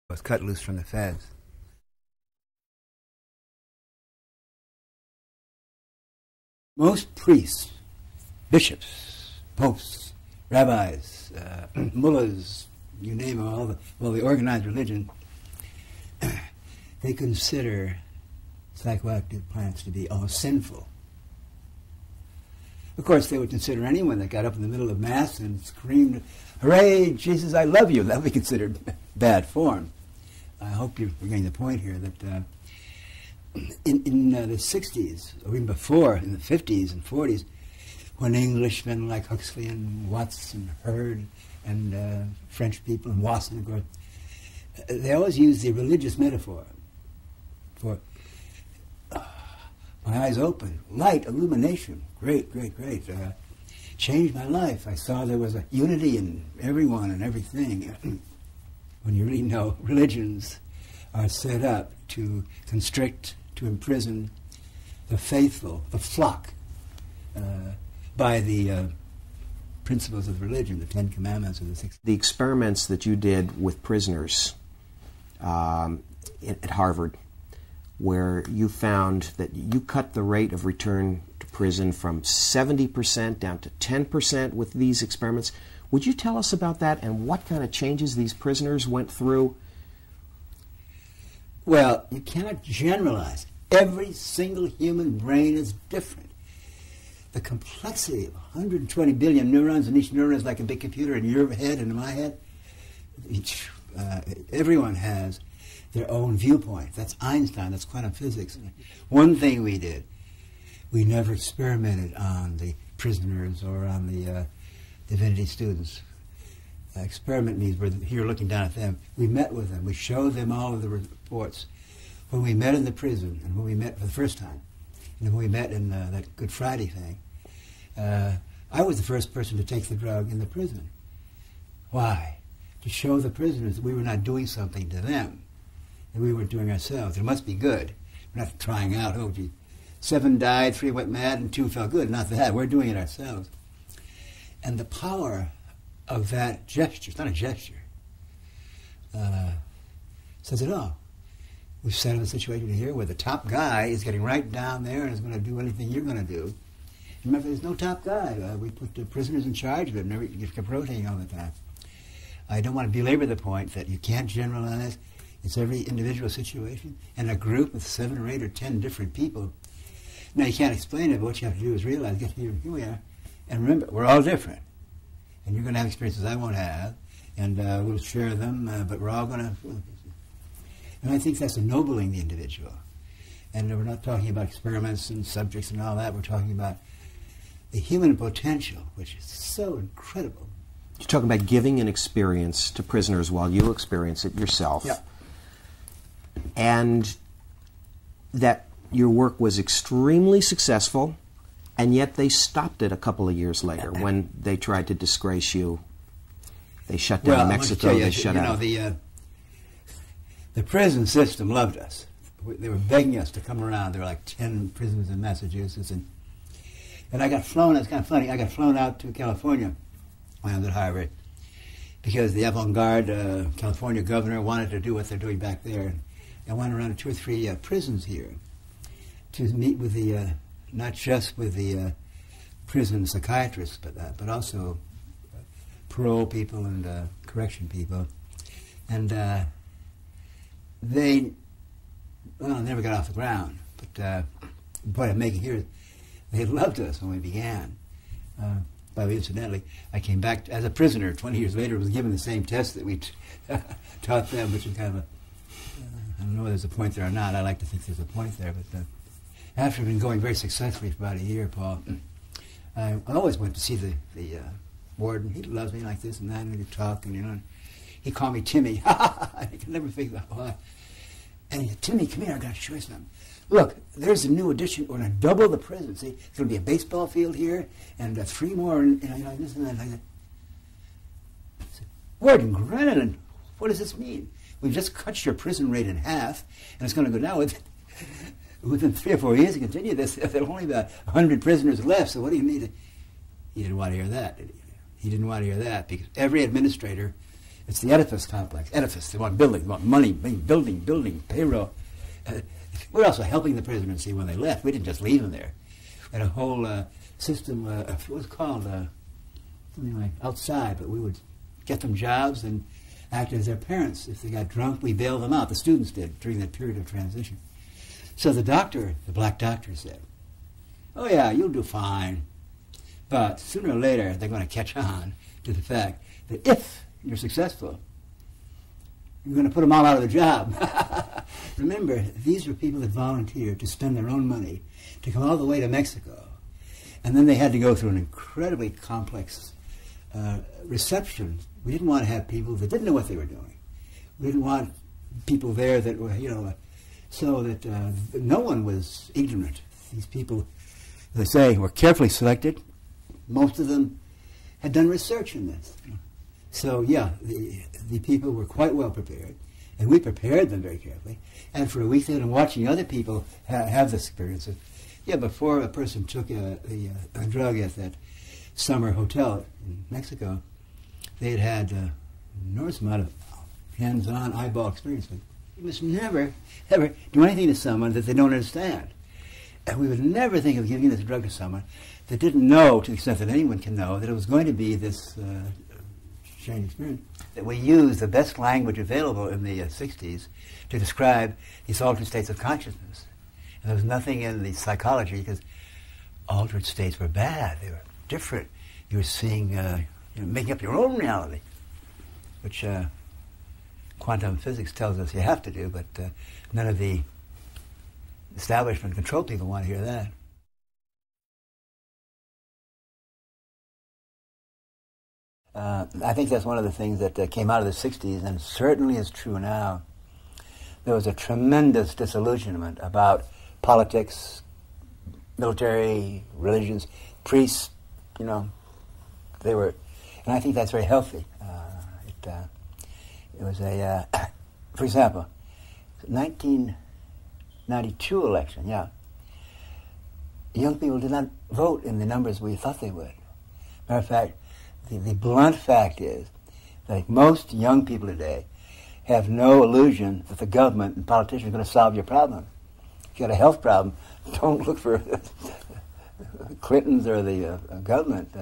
was cut loose from the feds. Most priests, bishops, popes, rabbis, mullahs, you name all the organized religion, they consider psychoactive plants to be all sinful. Of course, they would consider anyone that got up in the middle of Mass and screamed, "Hooray, Jesus, I love you!" That would be considered bad form. I hope you're getting the point here that in the 60s, or even before, in the 50s and 40s, when Englishmen like Huxley and Watts and Hurd and French people and Wasson, of course, they always used the religious metaphor for my eyes open, light, illumination, great, great, great. Changed my life. I saw there was a unity in everyone and everything. When you really know religions are set up to constrict, to imprison the faithful, the flock, by the principles of religion, the Ten Commandments of the Six. The experiments that you did with prisoners at Harvard, where you found that you cut the rate of return to prison from 70% down to 10% with these experiments. Would you tell us about that and what kind of changes these prisoners went through? Well, you cannot generalize. Every single human brain is different. The complexity of 120 billion neurons, and each neuron is like a big computer in your head and in my head. Everyone has their own viewpoint. That's Einstein, that's quantum physics. One thing we did, we never experimented on the prisoners or on the divinity students. Experiment means we're here looking down at them. We met with them. We showed them all of the reports. When we met in the prison, and when we met for the first time, and when we met in that Good Friday thing, I was the first person to take the drug in the prison. Why? To show the prisoners that we were not doing something to them, that we weren't doing ourselves. It must be good. We're not trying out, oh gee, 7 died, 3 went mad, and 2 felt good. Not that. We're doing it ourselves. And the power of that gesture, it's not a gesture, says it all. We've set up a situation here where the top guy is getting right down there and is going to do anything you're going to do. Remember, there's no top guy. We put the prisoners in charge of it, and it just kept rotating all the time. I don't want to belabor the point that you can't generalize. It's every individual situation. And a group with 7 or 8 or 10 different people. Now, you can't explain it, but what you have to do is realize, get here we are. And remember, we're all different. And you're going to have experiences I won't have, and we'll share them, but we're all going to... And I think that's ennobling the individual. And we're not talking about experiments and subjects and all that. We're talking about the human potential, which is so incredible. You're talking about giving an experience to prisoners while you experience it yourself. Yeah. And that your work was extremely successful, and yet they stopped it a couple of years later when they tried to disgrace you. They shut down Mexico, they shut out. The prison system loved us. They were begging us to come around. There were like 10 prisons in Massachusetts. And I got flown, it's kind of funny, I got flown out to California when I was at Harvard because the avant-garde California governor wanted to do what they're doing back there. And I went around to 2 or 3 prisons here to meet with the, not just with the prison psychiatrists, but also parole people and correction people. And they never got off the ground. But the point I'm making here is they loved us when we began. By the way, incidentally, I came back as a prisoner 20 years later, was given the same test that we taught them, which is kind of a, I don't know whether there's a point there or not. I like to think there's a point there. But after been going very successfully for about a year, Paul, I always went to see the warden. He loves me like this and that, and we talk, and you know, he called me Timmy. I can never figure out why. And he said, "Timmy, come here, I got to show you something. Look, there's a new addition. We're going to double the prison. See, it's going to be a baseball field here, and 3 more, and you know, this and that, like that." I said, "Warden Grennan, what does this mean? We've just cut your prison rate in half, and it's going to go down within 3 or 4 years to continue this. There are only about 100 prisoners left, so what do you mean?" He didn't want to hear that, did he? He didn't want to hear that, because every administrator It's the Oedipus complex. Edifice. They want building. They want money. Building. Payroll. We're also helping the prisoners see when they left. We didn't just leave them there. We had a whole system. What was it called? Something like outside. But we would get them jobs and act as their parents. If they got drunk, we bailed them out. The students did during that period of transition. So the doctor, the black doctor, said, "Oh yeah, you'll do fine. But sooner or later, they're going to catch on to the fact that if you're successful, you're going to put them all out of a job." Remember, these were people that volunteered to spend their own money to come all the way to Mexico. And then they had to go through an incredibly complex reception. We didn't want to have people that didn't know what they were doing. We didn't want people there that were, so that no one was ignorant. These people, as I say, were carefully selected. Most of them had done research in this. So, yeah, the people were quite well prepared, and we prepared them very carefully. And for a week, they've been watching other people have this experience. Before a person took a drug at that summer hotel in Mexico, they had enormous amount of hands-on eyeball experience. You must never, ever do anything to someone that they don't understand. And we would never think of giving this drug to someone that didn't know, to the extent that anyone can know, that it was going to be this strange experience. That we used the best language available in the 60s to describe these altered states of consciousness. And there was nothing in the psychology, because altered states were bad. They were different. You were seeing, making up your own reality, which quantum physics tells us you have to do, but none of the establishment control people want to hear that. I think that's one of the things that came out of the 60s, and certainly is true now. There was a tremendous disillusionment about politics, military, religions, priests, they were, and I think that's very healthy. It was for example, 1992 election, young people did not vote in the numbers we thought they would. Matter of fact, the blunt fact is that most young people today have no illusion that the government and politicians are going to solve your problem. If you got a health problem, don't look for Clintons or the government.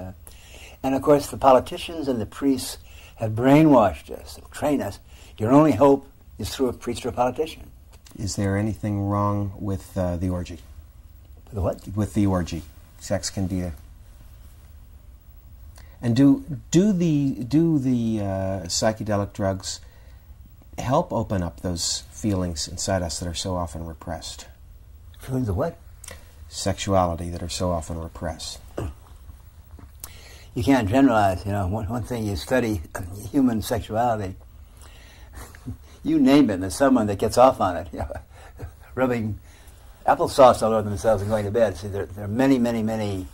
And of course, the politicians and the priests have brainwashed us and trained us. Your only hope is through a priest or a politician. Is there anything wrong with the orgy? The what? With the orgy. Sex can be a... And do the psychedelic drugs help open up those feelings inside us that are so often repressed? Feelings of what? Sexuality that are so often repressed. You can't generalize, one thing you study human sexuality, you name it, and there's someone that gets off on it, rubbing applesauce all over themselves and going to bed. See, there are many, many, many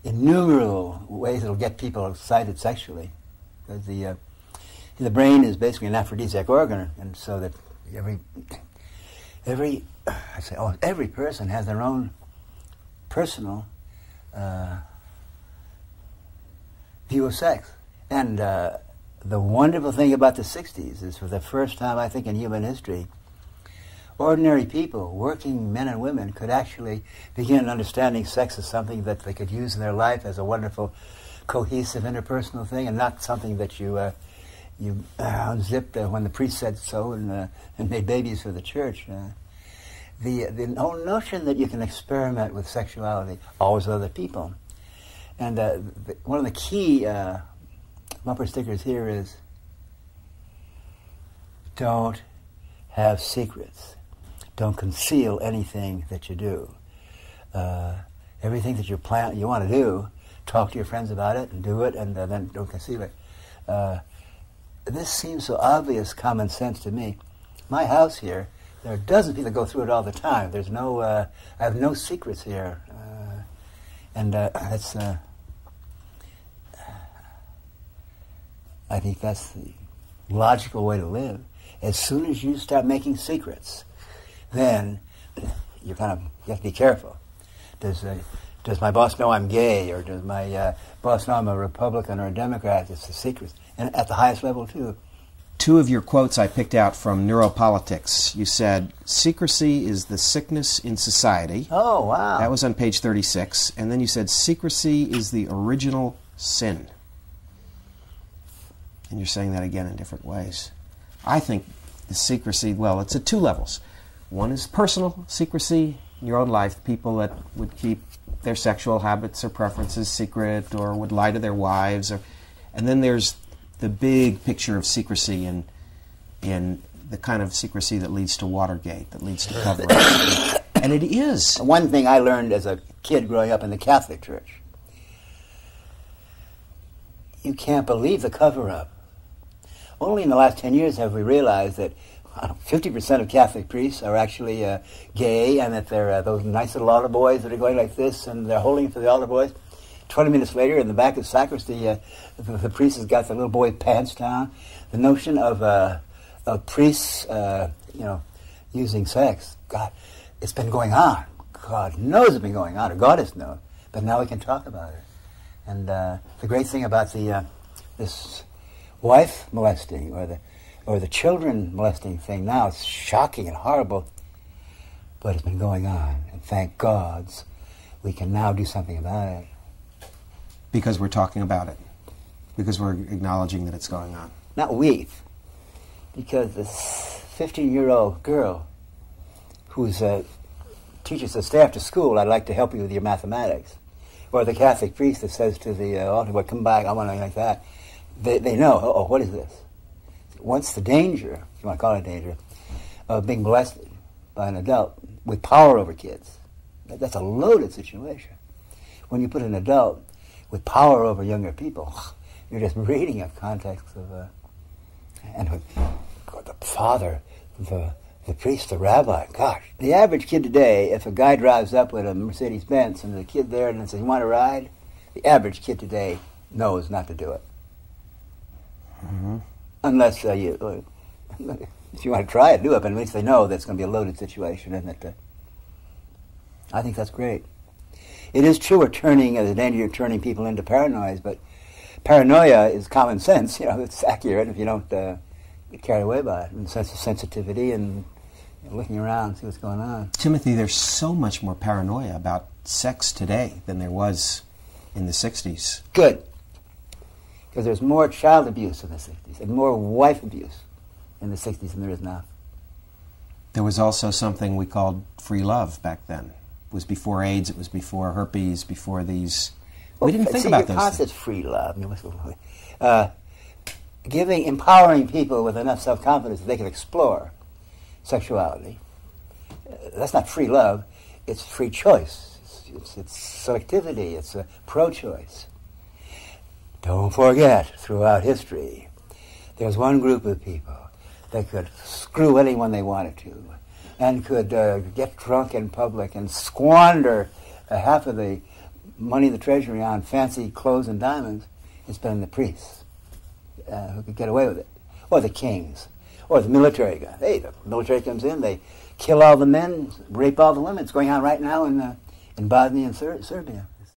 innumerable ways that'll get people excited sexually. Because the brain is basically an aphrodisiac organ, and so that every person has their own personal view of sex. And the wonderful thing about the 60s is, for the first time, I think, in human history, ordinary people, working men and women, could actually begin understanding sex as something that they could use in their life as a wonderful, cohesive, interpersonal thing, and not something that you unzipped when the priest said so and made babies for the church. The whole notion that you can experiment with sexuality, always with other people. And one of the key bumper stickers here is, don't have secrets. Don't conceal anything that you do. Everything that you want to do, talk to your friends about it and do it, and then don't conceal it. This seems so obvious common sense to me. My house here, there are dozens of people that go through it all the time. There's no, I have no secrets here. That's, I think that's the logical way to live. As soon as you start making secrets, then you have to be careful. Does my boss know I'm gay, or does my boss know I'm a Republican or a Democrat? It's the secrets, and at the highest level too. two of your quotes I picked out from Neuropolitics. You said, secrecy is the sickness in society. Oh, wow. That was on page 36. And then you said, secrecy is the original sin. And you're saying that again in different ways. I think the secrecy, well, it's at two levels. One is personal secrecy in your own life, people that would keep their sexual habits or preferences secret or would lie to their wives. And then there's the big picture of secrecy in the kind of secrecy that leads to Watergate, that leads to cover-ups. And it is. One thing I learned as a kid growing up in the Catholic Church, you can't believe the cover-up. Only in the last 10 years have we realized that 50% of Catholic priests are actually gay, and that they're those nice little altar boys that are going like this, and they're holding for the altar boys. 20 minutes later, in the back of the sacristy, the priest has got the little boy's pants down. The notion of priests, using sex, God, it's been going on. God knows it's been going on, or God has known, but now we can talk about it. And the great thing about this wife molesting or the children molesting thing now, it's shocking and horrible, but it's been going on, and thank gods we can now do something about it. Because we're talking about it. Because we're acknowledging that it's going on. Not we. Because this 15-year-old girl who's teaches the staff to school, I'd like to help you with your mathematics. Or the Catholic priest that says to the altar, well, come back, I want anything like that. They know, oh, what is this? What's the danger, if you want to call it a danger, of being molested by an adult with power over kids? That's a loaded situation. When you put an adult with power over younger people, you're just reading a context of, and with the father, the priest, the rabbi. Gosh, the average kid today, if a guy drives up with a Mercedes-Benz and there's a kid there and says, you want to ride? The average kid today knows not to do it. Mm-hmm. Unless if you want to try it, do it, but at least they know that's going to be a loaded situation, and that I think that's great. It is true we're the danger of turning people into paranoids, but paranoia is common sense. It's accurate if you don't get carried away by it, and sense of sensitivity and looking around, see what's going on. Timothy, there's so much more paranoia about sex today than there was in the 60s. Good. Because there's more child abuse in the 60s and more wife abuse in the 60s than there is now. There was also something we called free love back then. It was before AIDS, it was before herpes, before these... we didn't think about those things. It's free love. Empowering people with enough self-confidence that they can explore sexuality. That's not free love, it's free choice. It's selectivity, it's a pro-choice. Don't forget, throughout history, there's one group of people that could screw anyone they wanted to, and could get drunk in public and squander half of the money in the treasury on fancy clothes and diamonds. It's been the priests who could get away with it, or the kings, or the military guys. Hey, the military comes in, they kill all the men, rape all the women. It's going on right now in Bosnia and Serbia.